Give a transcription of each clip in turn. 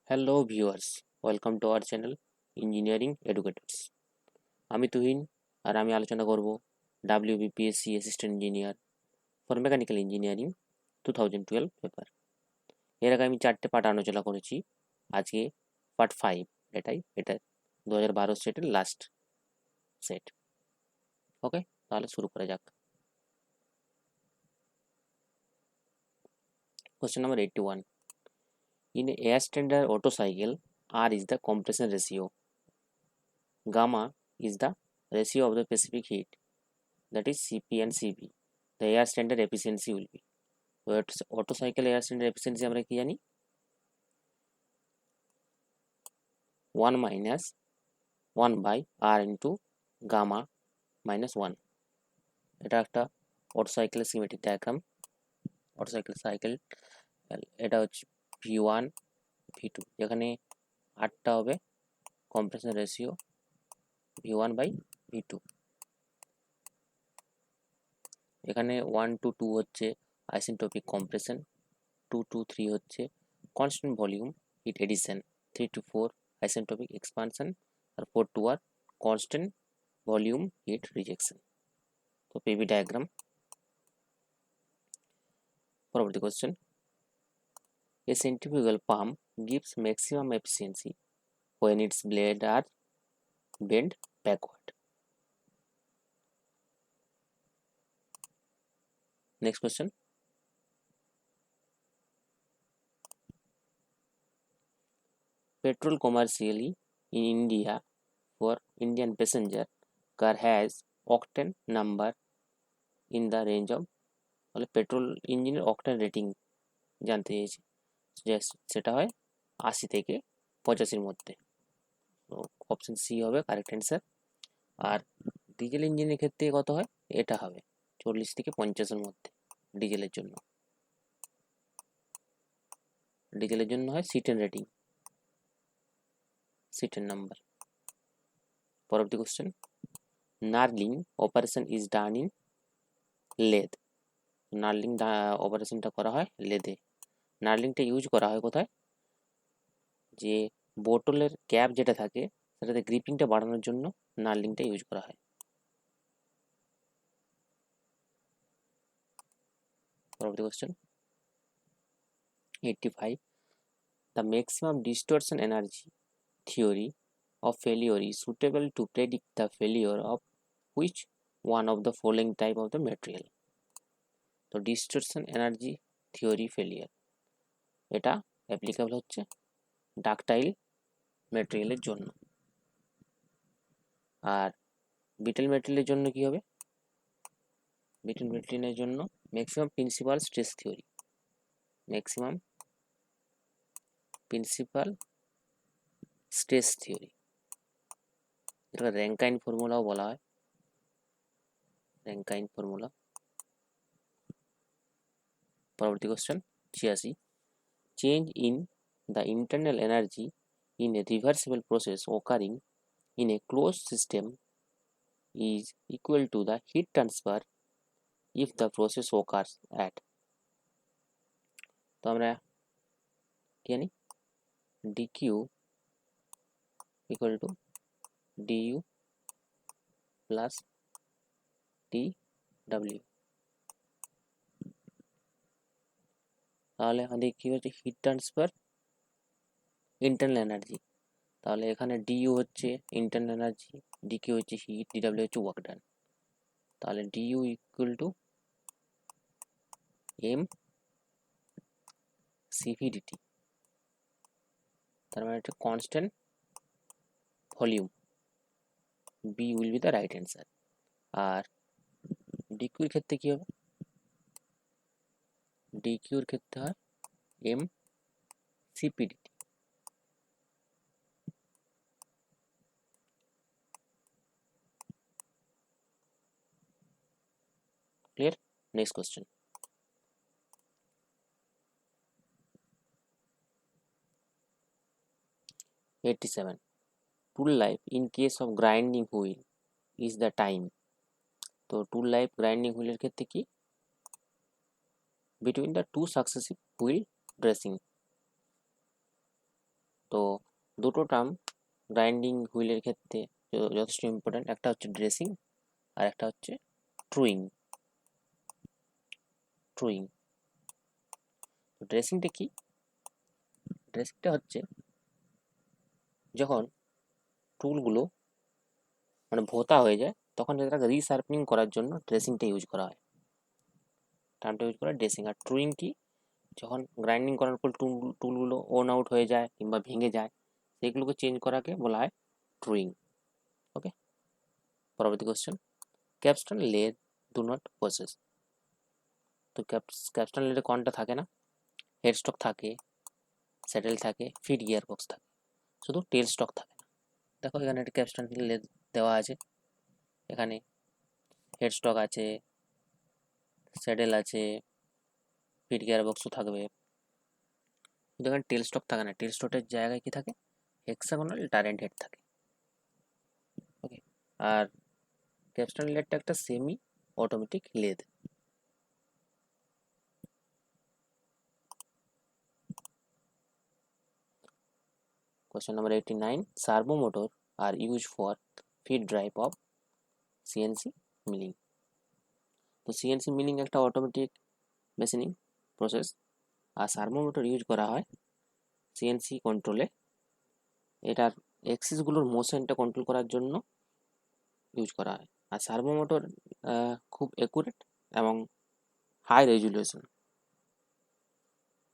Hello viewers, welcome to our channel Engineering Educators. আমি তুহিন, আর আমি আলোচনা করব WBPSC assistant engineer for mechanical engineering 2012 paper. এর আগে আমি 4টে পার্ট আলোচনা করেছি। আজকে পার্ট 5, এটা 2012 সেটের লাস্ট সেট। ওকে, তাহলে শুরু করা যাক। Question number 81. In a air standard Otto cycle, R is the compression ratio. Gamma is the ratio of the specific heat, that is Cp and Cv. The air standard efficiency will be. Otto cycle air standard efficiency আমরা কি জানি? 1 minus 1 by R into gamma minus 1. এটা একটা auto সাইকেলের symmetric diagram. Auto cycle এটা হচ্ছে V1 V2, যেখানে আরটা হবে compression ratio V1 by V2। এখানে 1 to 2 হচ্ছে আইসেন্ট্রপিক কম্প্রেশন, 2 to 3 হচ্ছে constant volume heat addition, 3 to 4 isentropic expansion, আর 4 to 1 constant volume heat rejection. তো পিভি ডায়াগ্রাম। পরবর্তী question, a centrifugal pump gives maximum efficiency when its blades are bent backward. Next question, petrol commercially in India for Indian passenger car has octane number in the range of, বলে petrol ইঞ্জিনের octane rating জানতে চেয়েছি, সেটা হয় 80 থেকে 85-র মধ্যে। তো option C হবে কারেক্ট অ্যান্সার। আর ডিজেল ইঞ্জিনের ক্ষেত্রে কত হয়? এটা হবে 40 থেকে 50-এর মধ্যে। ডিজেলের জন্য হয় সিটেন রেটিং, সিটেন নাম্বার। পরবর্তী question, knurling operation is done in lathe. Knurling অপারেশনটা করা হয় লেদে। নার্লিংটা ইউজ করা হয় কোথায়? যে বোতলের ক্যাপ যেটা থাকে সেটাতে গ্রিপিংটা বাড়ানোর জন্য নার্লিংটা ইউজ করা হয়। পরবর্তী question, 85. The maximum distortion energy theory of failure is suitable to predict the failure of which one of the following type of the material? তো ডিস্টরশন এনার্জি থিওরি ফেলিয়ার এটা অ্যাপ্লিকেবল হচ্ছে ডাকটাইল ম্যাটেরিয়ালের জন্য। আর betel ম্যাটেরিয়ালের জন্য কি হবে? Betel ম্যাটেরিয়ালের জন্য maximum principal stress theory, maximum principal stress theory, এটা র্যাঙ্কাইন ফর্মুলাও বলা হয়, র্যাঙ্কাইন ফর্মুলা। পরবর্তী question 86. Change in the internal energy in a reversible process occurring in a closed system is equal to the heat transfer if the process occurs at, তো আমরা কি জানি? dq equal to du plus dw। তাহলে আমাদের কি হচ্ছে? Heat transfer internal energy. তাহলে এখানে ডিইউ হচ্ছে ইন্টারনাল এনার্জি, ডিকিউ হচ্ছে হিট, ডিডব্লিউ হচ্ছে ওয়ার্ক ডান। তাহলে DU equal to M CVDT, তার মানে একটা constant volume, B will be the right answer. আর ডিকিউর ক্ষেত্রে কি হবে? ডিকিউর ক্ষেত্রে হয় M CPDT. Clear? Next question, 87. Tool life in case of grinding wheel is the time. তো টুল লাইফ গ্রাইন্ডিং হুইলের ক্ষেত্রে কি? Between the two successive wheel dressing. তো দুটো টার্ম গ্রাইন্ডিং হুইলের ক্ষেত্রে যথেষ্ট ইম্পর্ট্যান্ট। একটা হচ্ছে ড্রেসিং আর একটা হচ্ছে ট্রুইং। ট্রুইং ড্রেসিংটা কি? ড্রেসিংটা হচ্ছে যখন টুলগুলো মানে ভোঁতা হয়ে যায় তখন এটাকে রিশার্পনিং করার জন্য ড্রেসিংটা ইউজ করা হয়, টার্মটা ইউজ করা ড্রেসিং। আর ট্রুইং কি? যখন গ্রাইন্ডিং করার পর টুলগুলো ওন আউট হয়ে যায় কিংবা ভেঙে যায়, সেগুলোকে চেঞ্জ করাকে বলা হয় ট্রুইং। ওকে, পরবর্তী question, capstone lathe do not possess. তো ক্যাপস্টন লেদে কোনটা থাকে না? হেডস্টক থাকে, স্যাডেল থাকে, ফিট গিয়ার বক্স থাকে, শুধু টেল স্টক থাকে না। দেখো এখানে একটা ক্যাপস্টন লেদ দেওয়া আছে, এখানে হেডস্টক আছে, স্যাডেল আছে, ফিট গিয়ার বক্সও থাকবে, কিন্তু এখানে টেল স্টক থাকে না। টেল স্টকের জায়গায় কি থাকে? হেক্সাগোনাল টারেন্ট হেড থাকে। ওকে, আর ক্যাপস্টন লেদটা একটা semi automatic lathe. Question number 89. Servo motor are used for feed drive of CNC milling. তো সিএনসি মিলিং একটা অটোমেটিক মেশিনিং প্রসেস, আর সার্ভো মোটর ইউজ করা হয় সিএনসি কন্ট্রোলে। এটার এক্সিসগুলোর মোশনটা কন্ট্রোল করার জন্য ইউজ করা হয়। আর সার্ভো মোটর খুব অ্যাকুরেট এবং হাই রেজুলেশন,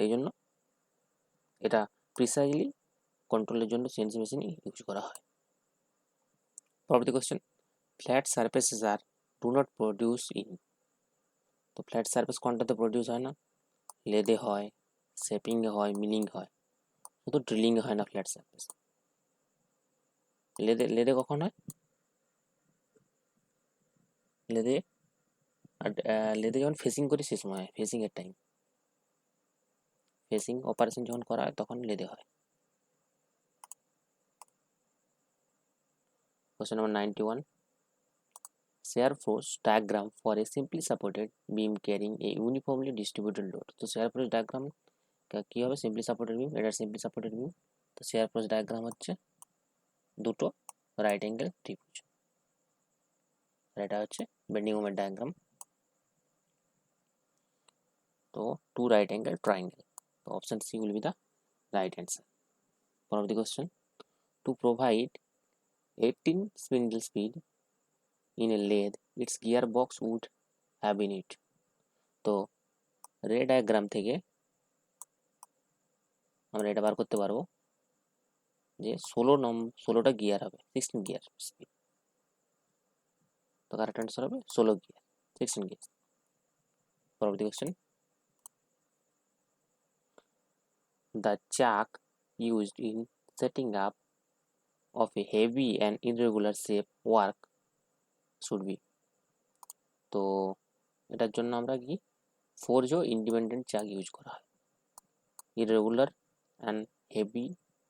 এই জন্য এটা প্রিসাইজলি কন্ট্রোলের জন্য সিএনসি মেশিন ইউজ করা হয়। পরবর্তী question, flat surfaces are do not produce in. তো ফ্ল্যাট সারফেস কোনটাতে প্রডিউস হয় না? লেদে হয়, শেপিংয়ে হয়, মিলিং হয়, শুধু ড্রিলিংয়ে হয় না ফ্ল্যাট সারফেস। লেদে লেদে কখন হয়? লেদে আর লেদে যখন ফেসিং করি সে সময় হয়, ফেসিংয়ের টাইম, ফেসিং অপারেশন যখন করা হয় তখন লেদে হয়। Question number 91. Shear force diagram for a simply supported beam carrying a uniformly distributed load. তো shear force diagram কি হবে? সিম্পলি সাপোর্টেড বিম, এটা সিম্পলি সাপোর্টেড বিম। তো shear force diagram হচ্ছে দুটো রাইট অ্যাঙ্গেল ত্রিভুজ, আর এটা হচ্ছে বেন্ডিং মোমেন্ট ডায়াগ্রাম। তো টু রাইট অ্যাঙ্গেল ট্রায়াঙ্গেল। তো option C will be the right answer. পরবর্তী question, to provide 18 spindle speed in a lathe its gearbox would have in it. তো রে ডায়াগ্রাম থেকে আমরা এটা বার করতে পারবো যে 16টা গিয়ার হবে, 16 গিয়ার স্পিড। তো কারেক্ট অ্যান্সার হবে 16 গিয়ার, 16 গিয়ার। পরবর্তী কোশ্চেন, দ্য চাক used in setting up of a heavy and irregular shape work should be। তো এটার জন্য আমরা কি ফোরজো ইন্ডিপেন্ডেন্ট চাক ইউজ করা হয় ইরেগুলার অ্যান্ড হেভি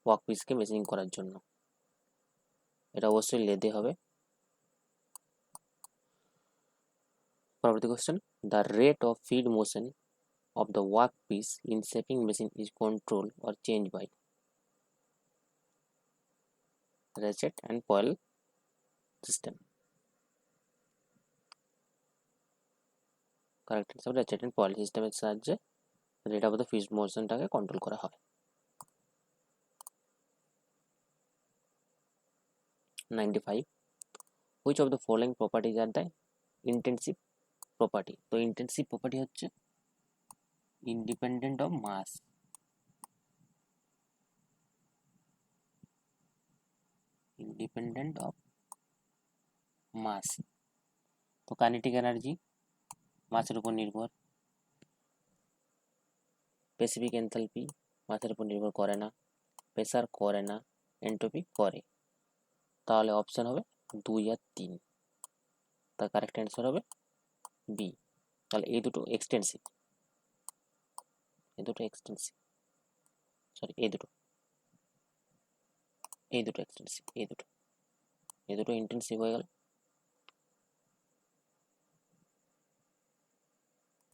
ওয়ার্কপিসকে মেশিনিং করার জন্য। এটা অবশ্যই লেদে হবে। পরবর্তী question, the rate of feed motion of the workpiece in shaping machine is controlled or changed by ratchet and coil system. Correct answer, ratchet and coil system এর সাহায্যে rate of the feed মোশনটাকে control করা হয়। 95. Which of the following properties are the intensive property? তো intensive property হচ্ছে independent of mass. Independent of mass. তো kinetic energy মাসের উপর নির্ভর, স্পেসিফিক এনথালপি মাসের উপর নির্ভর করে না, প্রেসার করে না, এন্ট্রপি করে। তাহলে অপশন হবে 2 আর 3। তার কারেক্ট অ্যান্সার হবে বি। তাহলে এই দুটো এক্সটেন্সিভ, এই দুটো এক্সটেন্সিভ, সরি এই দুটো এক্সটেন্সিভ, এই দুটো ইন্টেন্সিভ হয়ে গেল।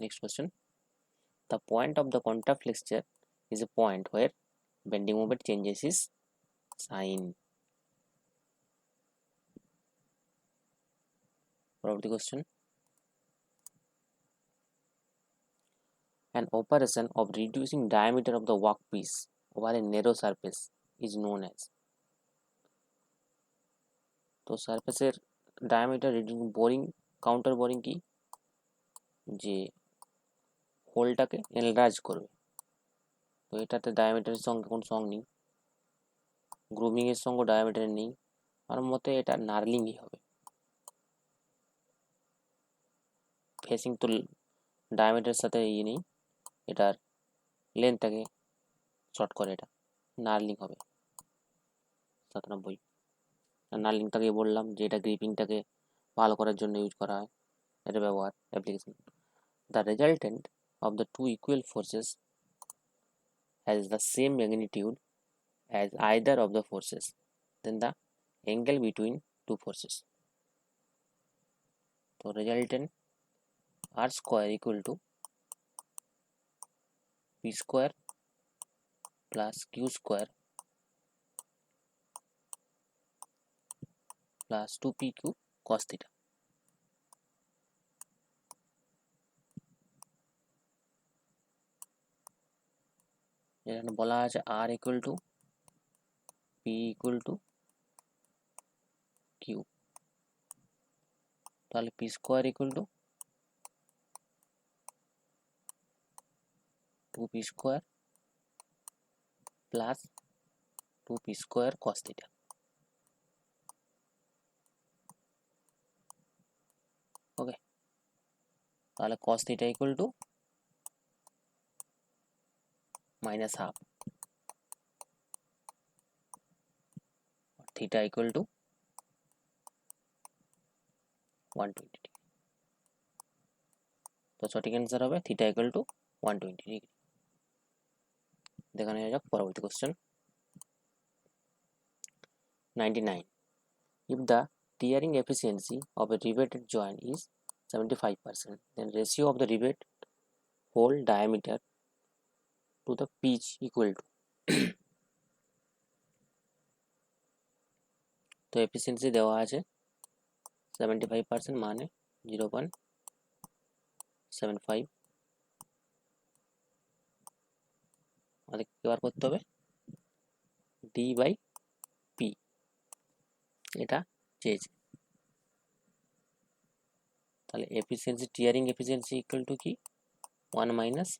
Next question, the point of the contact flexure is a point where bending moment changes its sign. পরবর্তী question. An operation of reducing diameter of the workpiece over a narrow surface is known as. তো সারফেসের diameter reducing boring counter boring কি, যে হোলটাকে enlarge করবে। তো এটাতে ডায়ামিটারের সঙ্গে কোনো সঙ্গ নেই, গ্রুমিংয়ের সঙ্গে ডায়ামিটার নেই, আমার মতে এটা নার্লিংই হবে। ফেসিং তো ডায়ামিটারের সাথে ইয়ে নেই, এটার লেন্থটাকে শর্ট করে, এটা নার্লিং হবে। 97। আর নার্লিংটাকে বললাম যে এটা গ্রিপিংটাকে ভালো করার জন্য ইউজ করা হয়, এটা ব্যবহার application. The resultant of the two equal forces has the same magnitude as either of the forces, then the angle between two forces. So resultant r square equal to p square plus q square plus 2pq cos theta. এখানে বলা আছে r equal to p equal to q, তাহলে p square equal to 2p square plus 2p square cos theta. ওকে, তাহলে cos theta equal to minus half, theta equal to 120 degree. তো সঠিক answer হবে theta equal to 120 degree. দেখা নেওয়া যাক পরবর্তী question. 99. If the tearing efficiency of a riveted joint is 75%, then ratio of the rivet hole diameter to the pitch equal to. তো efficiency দেওয়া আছে 75%, মানে 0.75। আমাদের ব্যবহার করতে হবে d/p, এটা চেয়েছে। তাহলে efficiency, tearing efficiency equal to কি 1 minus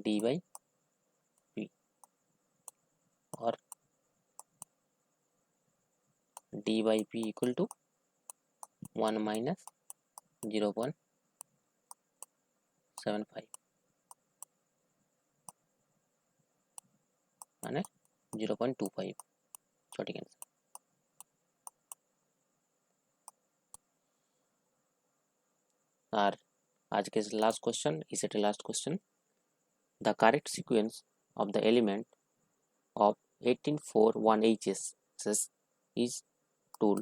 d/p, or d/p equal to 1 minus 0.75, মানে 0.25 সঠিক অ্যান্সার। আর আজকে লাস্ট কোশ্চেন, ইসেটে last question. The correct sequence of the element of 1841 HSS is tool,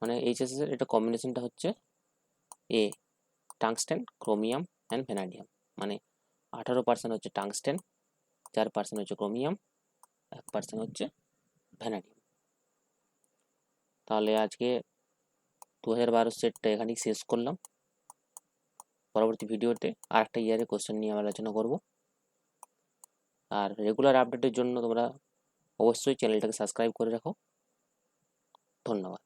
মানে HSS এর এটা কম্বিনেশনটা হচ্ছে এ টাংস্টেন, ক্রোমিয়াম অ্যান্ড ভ্যানাডিয়াম, মানে 18% হচ্ছে টাংস্টেন, 4% হচ্ছে ক্রোমিয়াম, 1% হচ্ছে ভ্যানাডিয়াম। তাহলে আজকে 2012 সেটটা এখানেই শেষ করলাম। পরবর্তী ভিডিওতে আরেকটা ইয়ারের কোশ্চেন নিয়ে আলোচনা করব। আর রেগুলার আপডেটের জন্য তোমরা অবশ্যই চ্যানেলটাকে সাবস্ক্রাইব করে রাখো। ধন্যবাদ।